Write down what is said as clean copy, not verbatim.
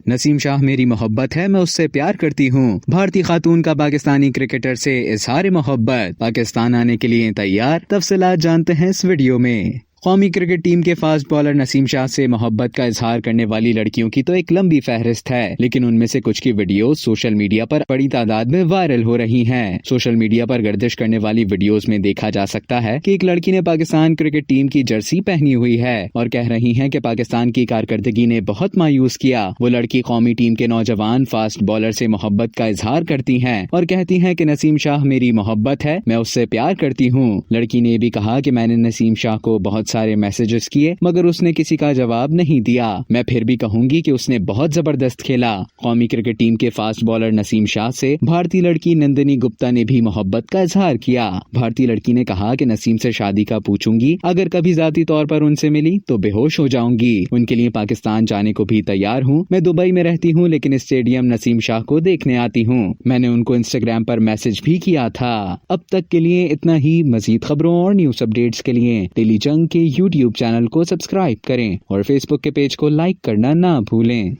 नसीम शाह मेरी मोहब्बत है, मैं उससे प्यार करती हूँ। भारतीय खातून का पाकिस्तानी क्रिकेटर से इजहार मोहब्बत, पाकिस्तान आने के लिए तैयार। तफसीलात जानते हैं इस वीडियो में। कौमी क्रिकेट टीम के फास्ट बॉलर नसीम शाह से मोहब्बत का इजहार करने वाली लड़कियों की तो एक लंबी फहरिस्त है, लेकिन उनमें से कुछ की वीडियोस सोशल मीडिया पर बड़ी तादाद में वायरल हो रही हैं। सोशल मीडिया पर गर्दिश करने वाली वीडियोस में देखा जा सकता है कि एक लड़की ने पाकिस्तान क्रिकेट टीम की जर्सी पहनी हुई है और कह रही है कि पाकिस्तान की कारकर्दगी ने बहुत मायूस किया। वो लड़की कौमी टीम के नौजवान फास्ट बॉलर से मोहब्बत का इजहार करती है और कहती है कि नसीम शाह मेरी मोहब्बत है, मैं उससे प्यार करती हूँ। लड़की ने भी कहा कि मैंने नसीम शाह को बहुत सारे मैसेजेस किए मगर उसने किसी का जवाब नहीं दिया। मैं फिर भी कहूंगी कि उसने बहुत जबरदस्त खेला। कौमी क्रिकेट टीम के फास्ट बॉलर नसीम शाह से भारतीय लड़की नंदिनी गुप्ता ने भी मोहब्बत का इजहार किया। भारतीय लड़की ने कहा कि नसीम से शादी का पूछूंगी, अगर कभी जाती तौर पर उनसे मिली तो बेहोश हो जाऊंगी। उनके लिए पाकिस्तान जाने को भी तैयार हूँ। मैं दुबई में रहती हूँ लेकिन स्टेडियम नसीम शाह को देखने आती हूँ। मैंने उनको इंस्टाग्राम पर मैसेज भी किया था। अब तक के लिए इतना ही। मजीद खबरों और न्यूज अपडेट्स के लिए डेली जंग के यूट्यूब चैनल को सब्सक्राइब करें और फेसबुक के पेज को लाइक करना ना भूलें।